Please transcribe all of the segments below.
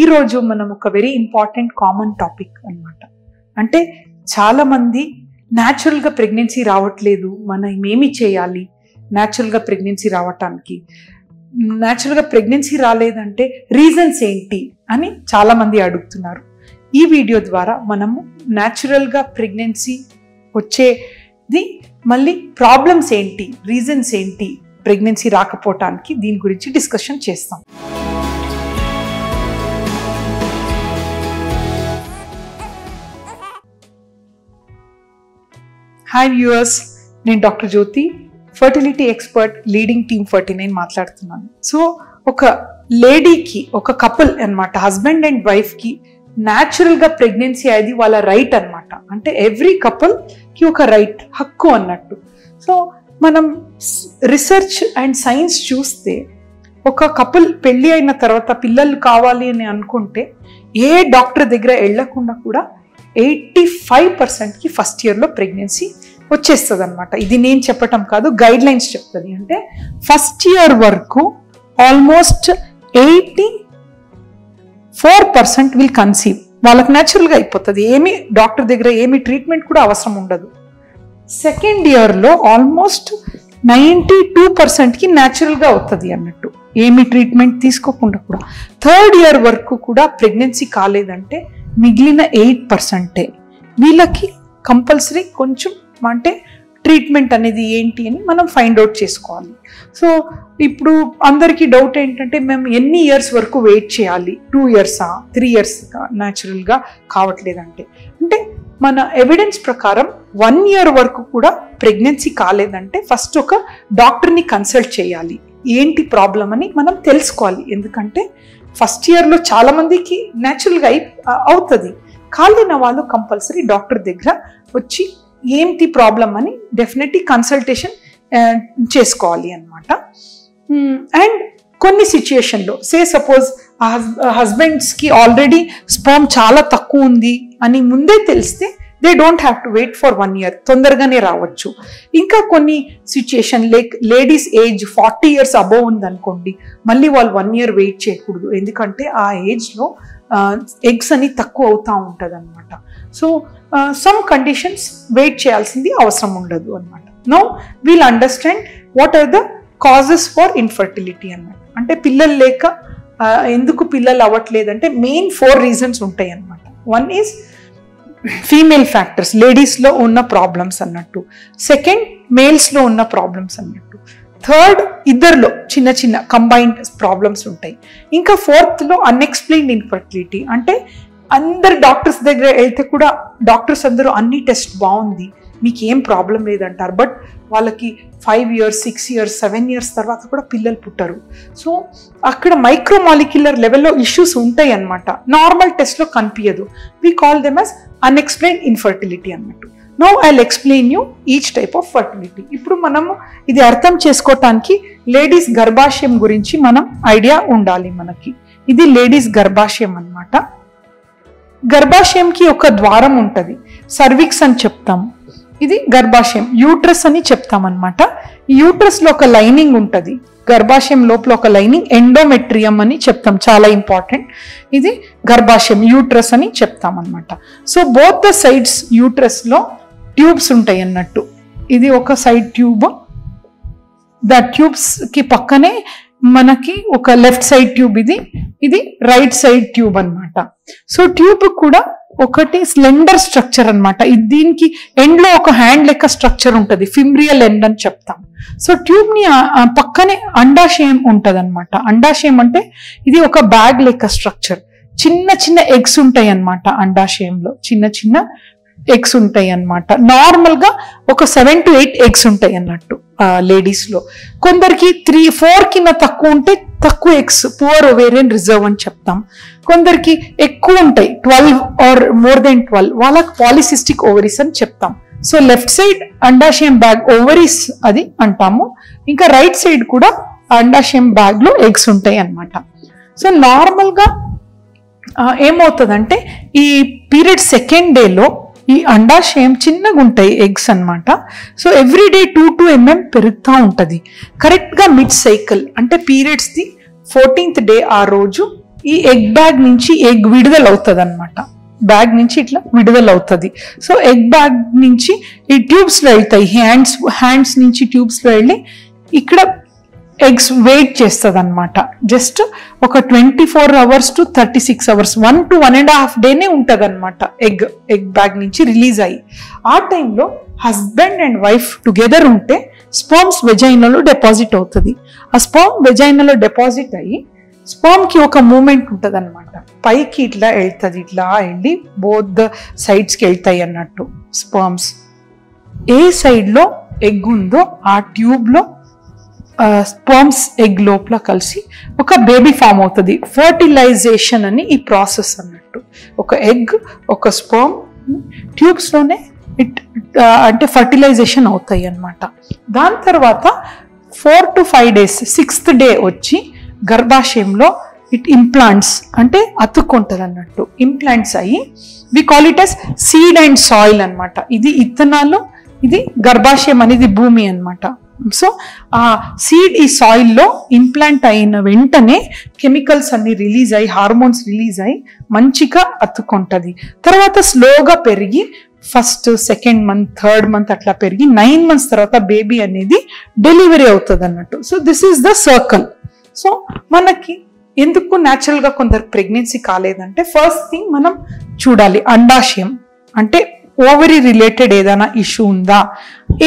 ఈ రోజు మనం ఒక వెరీ ఇంపార్టెంట్ కామన్ టాపిక్ అన్నమాట. అంటే చాలా మంది న్యాచురల్గా ప్రెగ్నెన్సీ రావట్లేదు, మనం ఏమి చేయాలి న్యాచురల్గా ప్రెగ్నెన్సీ రావటానికి, న్యాచురల్గా ప్రెగ్నెన్సీ రాలేదంటే రీజన్స్ ఏంటి అని చాలా మంది అడుగుతున్నారు. ఈ వీడియో ద్వారా మనము న్యాచురల్గా ప్రెగ్నెన్సీ వచ్చేది మళ్ళీ ప్రాబ్లమ్స్ ఏంటి, రీజన్స్ ఏంటి ప్రెగ్నెన్సీ రాకపోవటానికి, దీని గురించి డిస్కషన్ చేస్తాం. హాయ్ వ్యూవర్స్, నేను డాక్టర్ జ్యోతి, ఫర్టిలిటీ ఎక్స్పర్ట్, లీడింగ్ టీమ్ 49 మాట్లాడుతున్నాను. సో ఒక లేడీకి, ఒక కపుల్ అన్నమాట, హస్బెండ్ అండ్ వైఫ్కి న్యాచురల్గా ప్రెగ్నెన్సీ అనేది వాళ్ళ రైట్ అన్నమాట. అంటే ఎవ్రీ కపుల్కి ఒక రైట్, హక్కు అన్నట్టు. సో మనం రీసెర్చ్ అండ్ సైన్స్ చూస్తే ఒక కపుల్ పెళ్ళి అయిన తర్వాత పిల్లలు కావాలి అని అనుకుంటే ఏ డాక్టర్ దగ్గర వెళ్ళకుండా కూడా 85%కి ఫస్ట్ ఇయర్లో ప్రెగ్నెన్సీ వచ్చేస్తుంది అనమాట. ఇది నేను చెప్పటం కాదు, గైడ్ లైన్స్ చెప్తుంది. అంటే ఫస్ట్ ఇయర్ వరకు ఆల్మోస్ట్ 84% విల్ కన్సీవ్. వాళ్ళకి న్యాచురల్గా అయిపోతుంది, ఏమి డాక్టర్ దగ్గర ఏమి ట్రీట్మెంట్ కూడా అవసరం ఉండదు. సెకండ్ ఇయర్లో ఆల్మోస్ట్ 92%కి న్యాచురల్గా అవుతుంది అన్నట్టు, ఏమి ట్రీట్మెంట్ తీసుకోకుండా కూడా. థర్డ్ ఇయర్ వరకు కూడా ప్రెగ్నెన్సీ కాలేదంటే మిగిలిన 8% వీళ్ళకి కంపల్సరీ కొంచెం అంటే ట్రీట్మెంట్ అనేది ఏంటి అని మనం ఫైండ్ అవుట్ చేసుకోవాలి. సో ఇప్పుడు అందరికీ డౌట్ ఏంటంటే మేము ఎన్ని ఇయర్స్ వరకు వెయిట్ చేయాలి, 2 ఇయర్సా 3 ఇయర్స్గా న్యాచురల్గా కావట్లేదంటే, అంటే మన ఎవిడెన్స్ ప్రకారం 1 ఇయర్ వరకు కూడా ప్రెగ్నెన్సీ కాలేదంటే ఫస్ట్ ఒక డాక్టర్ని కన్సల్ట్ చేయాలి, ఏంటి ప్రాబ్లం అని మనం తెలుసుకోవాలి. ఎందుకంటే ఫస్ట్ ఇయర్లో చాలా మందికి న్యాచురల్గా అవుతుంది, కాలిన వాళ్ళు కంపల్సరీ డాక్టర్ దగ్గర వచ్చి ఏంటి ప్రాబ్లం అని డెఫినెట్లీ కన్సల్టేషన్ చేసుకోవాలి అన్నమాట. అండ్ కొన్ని సిచ్యుయేషన్లో సపోజ్ హస్బెండ్స్కి ఆల్రెడీ స్పర్మ్ చాలా తక్కువ ఉంది అని ముందే తెలిస్తే they don't have to wait for 1 year, తొందరగానే రావచ్చు. ఇంకా కొన్ని situation ladies age 40 years above ఉందనుకోండి, మళ్ళీ వాళ్ళు 1 ఇయర్ వెయిట్ చేయకూడదు, ఎందుకంటే ఆ ఏజ్లో ఎగ్స్ అని తక్కువ అవుతూ ఉంటుంది అనమాట. సో సమ్ కండిషన్స్ వెయిట్ చేయాల్సింది అవసరం ఉండదు అనమాట. Now we'll understand what are the causes for infertility అన్నమాట. అంటే పిల్లలు లేక ఎందుకు పిల్లలు అవ్వట్లేదంటే మెయిన్ 4 రీజన్స్ ఉంటాయి అన్నమాట. వన్ ఈజ్ ఫీమేల్ ఫ్యాక్టర్స్, లేడీస్లో ఉన్న ప్రాబ్లమ్స్ అన్నట్టు. సెకండ్, మేల్స్లో ఉన్న ప్రాబ్లమ్స్ అన్నట్టు. థర్డ్, ఇద్దరిలో చిన్న చిన్న కంబైన్డ్ ప్రాబ్లమ్స్ ఉంటాయి. ఇంకా ఫోర్త్లో అన్ఎక్స్ప్లెయిన్డ్ ఇన్ఫర్టిలిటీ, అంటే అందరు డాక్టర్స్ దగ్గర వెళ్తే కూడా డాక్టర్స్ అందరూ అన్ని టెస్ట్ బాగుంది, మీకు ఏం ప్రాబ్లం లేదంటారు, బట్ వాళ్ళకి 5 ఇయర్స్ 6 ఇయర్స్ 7 ఇయర్స్ తర్వాత కూడా పిల్లలు పుట్టరు. సో అక్కడ మైక్రోమాలిక్యులర్ లెవెల్లో ఇష్యూస్ ఉంటాయి అన్నమాట, నార్మల్ టెస్ట్లో కనిపించదు. We call them as unexplained infertility అన్నట్టు. Now I'll explain you each type of fertility. ఇప్పుడు మనము ఇది అర్థం చేసుకోవటానికి లేడీస్ గర్భాశయం గురించి మనం ఐడియా ఉండాలి మనకి. ఇది లేడీస్ గర్భాశయం అన్నమాట. గర్భాశయంకి ఒక ద్వారం ఉంటుంది, సర్విక్స్ అని చెప్తాము. ఇది గర్భాశయం, యూట్రస్ అని చెప్తామన్నమాట. ఈ యూట్రస్లో ఒక లైనింగ్ ఉంటుంది, గర్భాశయం లోపల ఒక లైనింగ్ ఎండోమెట్రియం అని చెప్తాం, చాలా ఇంపార్టెంట్. ఇది గర్భాశయం, యూట్రస్ అని చెప్తామన్నమాట. సో బోత్ ద సైడ్స్ యూట్రస్లో ట్యూబ్స్ ఉంటాయి అన్నట్టు. ఇది ఒక సైడ్ ట్యూబ్, ద ట్యూబ్స్కి పక్కనే మనకి ఒక లెఫ్ట్ సైడ్ ట్యూబ్, ఇది రైట్ సైడ్ ట్యూబ్ అన్నమాట. సో ట్యూబ్ కూడా ఒకటి స్లెండర్ స్ట్రక్చర్ అన్నమాట. దీనికి ఎండ్లో ఒక హ్యాండ్ లెక్క స్ట్రక్చర్ ఉంటుంది, ఫిమ్రియల్ ఎండ్ అని చెప్తాం. సో ట్యూబ్ ని పక్కనే అండాశయం ఉంటుంది అన్నమాట. అండాశయం అంటే ఇది ఒక బ్యాగ్ లెక్క స్ట్రక్చర్, చిన్న చిన్న ఎగ్స్ ఉంటాయి అన్నమాట. అండాశయంలో చిన్న చిన్న ఎగ్స్ ఉంటాయి అన్నమాట. నార్మల్ గా ఒక 7 to 8 ఎగ్స్ ఉంటాయి అన్నట్టు లేడీస్ లో. కొందరికి 3-4 కింద తక్కువ ఉంటే తక్కువ ఎగ్స్, పువర్ ఓవేరియన్ రిజర్వ్ అని చెప్తాం. కొందరికి ఎక్కువ ఉంటాయి 12 ఆర్ మోర్ దెన్ 12, వాళ్ళకి పాలిసిస్టిక్ ఓవరీస్ అని చెప్తాం. సో లెఫ్ట్ సైడ్ అండాశయం బ్యాగ్ ఓవరీస్ అది అంటాము. ఇంకా రైట్ సైడ్ కూడా అండాశయం బ్యాగ్ లో ఎగ్స్ ఉంటాయి అన్నమాట. సో నార్మల్ గా ఏమవుతుందంటే ఈ పీరియడ్ సెకండ్ డేలో ఈ అండాశయం చిన్నగా ఉంటాయి ఎగ్స్ అన్నమాట. సో ఎవ్రీడే 2 mm పెరుగుతూ ఉంటుంది. కరెక్ట్గా మిడ్ సైకిల్ అంటే పీరియడ్స్ది 14th డే ఆ రోజు ఈ ఎగ్ బ్యాగ్ నుంచి ఎగ్ విడుదల అవుతుంది అనమాట. బ్యాగ్ నుంచి ఇట్లా విడుదల అవుతుంది. సో ఎగ్ బ్యాగ్ నుంచి ఈ ట్యూబ్స్లో వెళ్తాయి, హ్యాండ్స్ నుంచి ట్యూబ్స్లో వెళ్ళి ఇక్కడ ఎగ్స్ వెయిట్ చేస్తుంది అనమాట. జస్ట్ ఒక 24 hours to 36 hours, 1 to 1.5 days ఉంటుంది అనమాట ఎగ్ బ్యాగ్ నుంచి రిలీజ్ అయ్యి. ఆ టైంలో హస్బెండ్ అండ్ వైఫ్ టుగెదర్ ఉంటే స్పర్మ్స్ వెజైనాలో డిపాజిట్ అవుతుంది. ఆ స్పర్మ్ వెజైనాలో డిపాజిట్ అయ్యి స్పర్మ్కి ఒక మూమెంట్ ఉంటుంది అనమాట. పైకి ఇట్లా వెళ్తుంది, ఇట్లా వెళ్ళి బోత్ సైడ్స్కి వెళ్తాయి అన్నట్టు స్పర్మ్స్. ఏ సైడ్లో ఎగ్ ఉందో ఆ ట్యూబ్లో స్పర్మ్స్ ఎగ్ లోపల కలిసి ఒక బేబీ ఫామ్ అవుతుంది. ఫర్టిలైజేషన్ అని ఈ ప్రాసెస్ అన్నట్టు. ఒక ఎగ్ ఒక స్పర్మ్ ట్యూబ్స్లోనే అంటే ఫర్టిలైజేషన్ అవుతాయి అన్నమాట. దాని తర్వాత 4 to 5 days, 6th day వచ్చి గర్భాశయంలో ఇంప్లాంట్స్ అంటే అతుక్కుంటుంది అన్నట్టు. ఇంప్లాంట్స్ అయ్యి we call it as seed and soil అనమాట. ఇది ఇత్తనాలు, ఇది గర్భాశయం అనేది భూమి అనమాట. సో ఆ సీడ్ ఈ సాయిల్లో ఇంప్లాంట్ అయిన వెంటనే కెమికల్స్ అన్ని రిలీజ్ అయ్యి, హార్మోన్స్ రిలీజ్ అయ్యి మంచిగా అతుక్కుంటుంది. తర్వాత స్లోగా పెరిగి first, second month, third month అట్లా పెరిగి 9 months తర్వాత బేబీ అనేది డెలివరీ అవుతుంది అన్నట్టు. So this is the circle. So మనకి ఎందుకు న్యాచురల్గా కొందరు ప్రెగ్నెన్సీ కాలేదంటే ఫస్ట్ థింగ్ మనం చూడాలి అండాశయం అంటే ఓవరీ రిలేటెడ్ ఏదైనా ఇష్యూ ఉందా.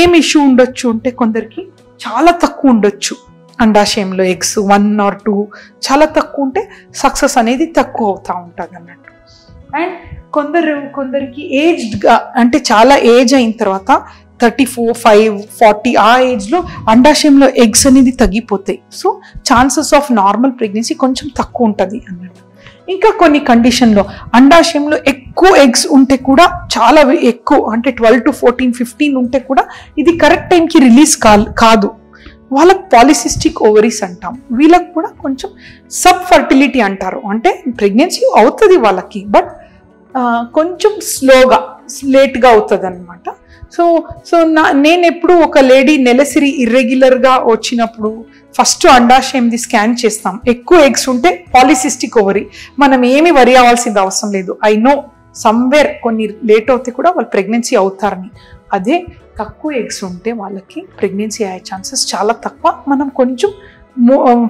ఏం ఇష్యూ ఉండొచ్చు అంటే కొందరికి చాలా తక్కువ ఉండొచ్చు అండాశయంలో ఎగ్స్, 1 or 2 చాలా తక్కువ ఉంటే సక్సెస్ అనేది తక్కువ అవుతూ ఉంటుంది అన్నట్టు. అండ్ కొందరికి ఏజ్డ్గా అంటే చాలా ఏజ్ అయిన తర్వాత 34, 5, 40 ఆ ఏజ్లో అండాశయంలో ఎగ్స్ అనేది తగ్గిపోతాయి. So chances of normal pregnancy కొంచెం తక్కువ ఉంటుంది అన్నట్టు. ఇంకా కొన్ని కండిషన్లో అండాశయంలో ఎక్కువ ఎగ్స్ ఉంటే కూడా చాలా ఎక్కువ అంటే 12 to 14, 15 ఉంటే కూడా ఇది కరెక్ట్ టైంకి రిలీజ్ కాదు. వాళ్ళకి పాలిసిస్టిక్ ఓవరీస్ అంటాం. వీళ్ళకి కూడా కొంచెం సబ్ ఫర్టిలిటీ అంటారు. అంటే ప్రెగ్నెన్సీ అవుతుంది వాళ్ళకి, బట్ కొంచెం స్లోగా లేట్గా అవుతుంది అనమాట. నేను ఎప్పుడు ఒక లేడీ నెలసరి ఇర్రెగ్యులర్గా వచ్చినప్పుడు ఫస్ట్ అండాశయంది స్కాన్ చేస్తాం. ఎక్కువ ఎగ్స్ ఉంటే పాలిసిస్టిక్ ఓవరీ, మనం ఏమి వరి అవ్వాల్సింది అవసరం లేదు. ఐ నో సమ్వేర్ కొన్ని లేట్ అవుతే కూడా వాళ్ళు ప్రెగ్నెన్సీ అవుతారని. అదే తక్కువ ఎగ్స్ ఉంటే వాళ్ళకి ప్రెగ్నెన్సీ అయ్యే ఛాన్సెస్ చాలా తక్కువ. మనం కొంచెం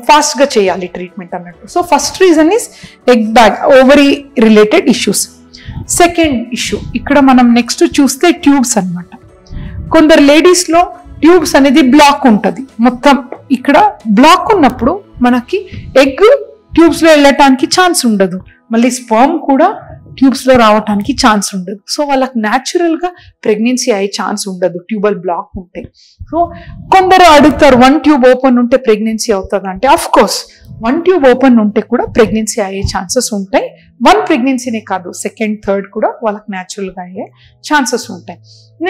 ఫాస్ట్గా చేయాలి ట్రీట్మెంట్ అన్నట్టు. So first reason is egg bag ovary related issues. Second issue ఇక్కడ మనం నెక్స్ట్ చూస్తే ట్యూబ్స్ అనమాట. కొందరు లేడీస్లో ట్యూబ్స్ అనేది బ్లాక్ ఉంటుంది. మొత్తం ఇక్కడ బ్లాక్ ఉన్నప్పుడు మనకి ఎగ్ ట్యూబ్స్లో వెళ్ళటానికి ఛాన్స్ ఉండదు, మళ్ళీ స్పర్మ్ కూడా ట్యూబ్స్లో రావడానికి ఛాన్స్ ఉండదు. సో వాళ్ళకి న్యాచురల్గా ప్రెగ్నెన్సీ అయ్యే ఛాన్స్ ఉండదు ట్యూబల్ బ్లాక్ ఉంటే. సో కొందరు అడుగుతారు 1 tube ఓపెన్ ఉంటే ప్రెగ్నెన్సీ అవుతుంది అంటే, ఆఫ్ కోర్స్ 1 tube ఓపెన్ ఉంటే కూడా ప్రెగ్నెన్సీ అయ్యే ఛాన్సెస్ ఉంటాయి. 1 ప్రెగ్నెన్సీనే కాదు, సెకండ్, థర్డ్ కూడా వాళ్ళకి న్యాచురల్గా అయ్యే ఛాన్సెస్ ఉంటాయి.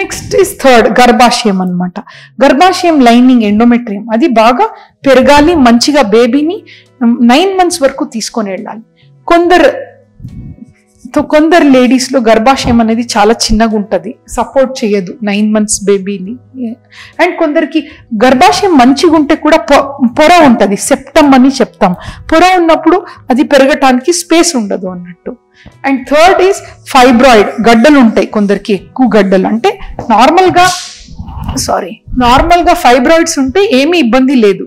నెక్స్ట్ ఇస్ థర్డ్ గర్భాశయం అనమాట. గర్భాశయం లైనింగ్ ఎండోమెట్రియం అది బాగా పెరగాలి, మంచిగా బేబీని 9 months వరకు తీసుకొని వెళ్ళాలి. కొందరు లేడీస్లో గర్భాశయం అనేది చాలా చిన్నగా ఉంటుంది, సపోర్ట్ చేయదు 9 months బేబీని. అండ్ కొందరికి గర్భాశయం మంచిగా ఉంటే కూడా పొర ఉంటుంది, సెప్టమ్ అని చెప్తాం. పొర ఉన్నప్పుడు అది పెరగటానికి స్పేస్ ఉండదు అన్నట్టు. అండ్ థర్డ్ ఈజ్ ఫైబ్రాయిడ్, గడ్డలు ఉంటాయి కొందరికి, ఎక్కువ గడ్డలు. అంటే నార్మల్గా ఫైబ్రాయిడ్స్ ఉంటే ఏమీ ఇబ్బంది లేదు,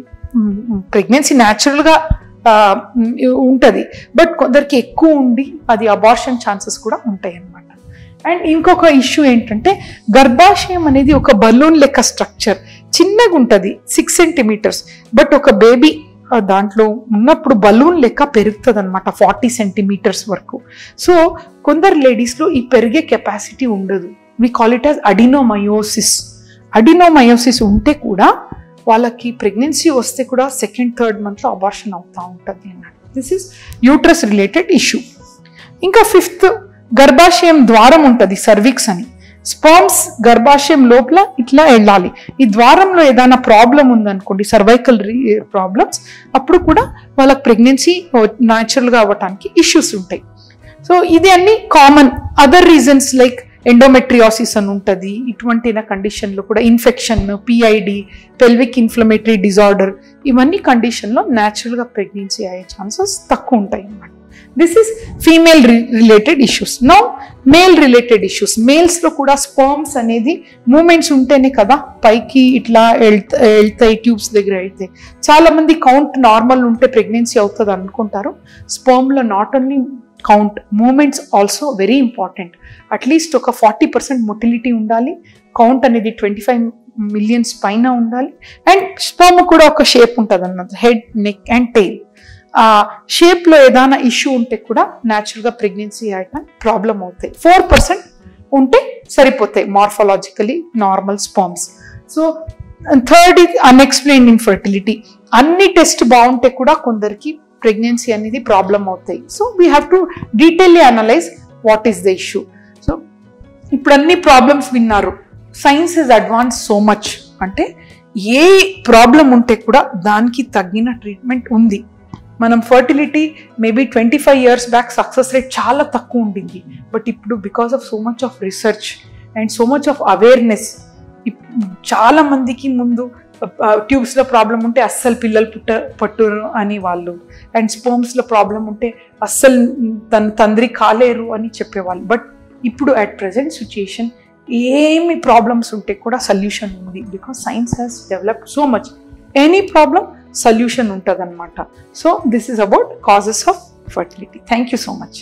ప్రెగ్నెన్సీ న్యాచురల్గా ఉంటుంది. బట్ కొందరికి ఎక్కువ ఉండి అది అబార్షన్ ఛాన్సెస్ కూడా ఉంటాయి అన్నమాట. అండ్ ఇంకొక ఇష్యూ ఏంటంటే గర్భాశయం అనేది ఒక బలూన్ లెక్క స్ట్రక్చర్, చిన్నగా ఉంటుంది 6 centimeters. బట్ ఒక బేబీ దాంట్లో ఉన్నప్పుడు బలూన్ లెక్క పెరుగుతుంది అనమాట 40 centimeters వరకు. సో కొందరు లేడీస్లో ఈ పెరిగే కెపాసిటీ ఉండదు. We call it as adenomyosis. Adenomyosis ఉంటే కూడా వాళ్ళకి ప్రెగ్నెన్సీ వస్తే కూడా సెకండ్, థర్డ్ మంత్లో అబార్షన్ అవుతూ ఉంటుంది అన్నట్టు. This is uterus related issue. ఇంకా 5th గర్భాశయం ద్వారం ఉంటుంది, సర్విక్స్ అని. స్పర్మ్స్ గర్భాశయం లోపల ఇట్లా వెళ్ళాలి. ఈ ద్వారంలో ఏదైనా ప్రాబ్లం ఉందనుకోండి, సర్వైకల్ ప్రాబ్లమ్స్, అప్పుడు కూడా వాళ్ళకి ప్రెగ్నెన్సీ న్యాచురల్గా అవ్వటానికి ఇష్యూస్ ఉంటాయి. సో ఇది అన్ని common. Other reasons like endometriosis అని ఉంటుంది. ఇటువంటి కండిషన్లో కూడా infection, PID, pelvic inflammatory disorder, ఇవన్నీ కండిషన్లో న్యాచురల్గా ప్రెగ్నెన్సీ అయ్యే ఛాన్సెస్ తక్కువ ఉంటాయి అన్నమాట. This is female related issues. Now male related issues. మేల్స్లో కూడా స్పర్మ్స్ అనేది మూమెంట్స్ ఉంటేనే కదా పైకి ఇట్లా వెళ్తాయి, ట్యూబ్స్ దగ్గర వెళ్తాయి. చాలామంది కౌంట్ నార్మల్ ఉంటే ప్రెగ్నెన్సీ అవుతుంది అనుకుంటారు. స్పర్మ్లో not only count, movements also very important. At least ఒక 40% మొటిలిటీ ఉండాలి, కౌంట్ అనేది 25 మిలియన్స్ పైన ఉండాలి, అండ్ స్పర్మ్ కూడా ఒక షేప్ ఉంటుంది అన్నది, హెడ్, నెక్ అండ్ టెయిల్. ఆ షేప్లో ఏదైనా ఇష్యూ ఉంటే కూడా న్యాచురల్గా ప్రెగ్నెన్సీ అయ్యడం ప్రాబ్లం అవుతాయి. 4% ఉంటే సరిపోతాయి morphologically normal sperms. So third ఇది అన్ఎక్స్ప్లెయిన్డ్ ఇన్ఫర్టిలిటీ. అన్ని టెస్ట్ బాగుంటే కూడా కొందరికి ప్రెగ్నెన్సీ అనేది ప్రాబ్లం అవుతాయి. So we have to detailly analyse what is the issue. So ఇప్పుడు అన్ని ప్రాబ్లమ్స్ విన్నారు. Science is advance so much, అంటే ఏ ప్రాబ్లం ఉంటే కూడా దానికి తగిన ట్రీట్మెంట్ ఉంది. మనం fertility maybe 25 years back success rate చాలా తక్కువ ఉండింది. బట్ ఇప్పుడు because of so much of research and so much of awareness, చాలా మందికి ముందు ట్యూబ్స్లో ప్రాబ్లం ఉంటే అస్సలు పిల్లలు పట్టురు అని వాళ్ళు, అండ్ స్పర్మ్స్లో ప్రాబ్లం ఉంటే అస్సలు తండ్రి కాలేరు అని చెప్పేవాళ్ళు. బట్ ఇప్పుడు అట్ ప్రెజెంట్ సిచ్యుయేషన్ ఏమి ప్రాబ్లమ్స్ ఉంటే కూడా సొల్యూషన్ ఉంది. Because science has developed so much. Any problem solution ఉంటుంది అనమాట. So this is about causes of fertility. Thank you so much.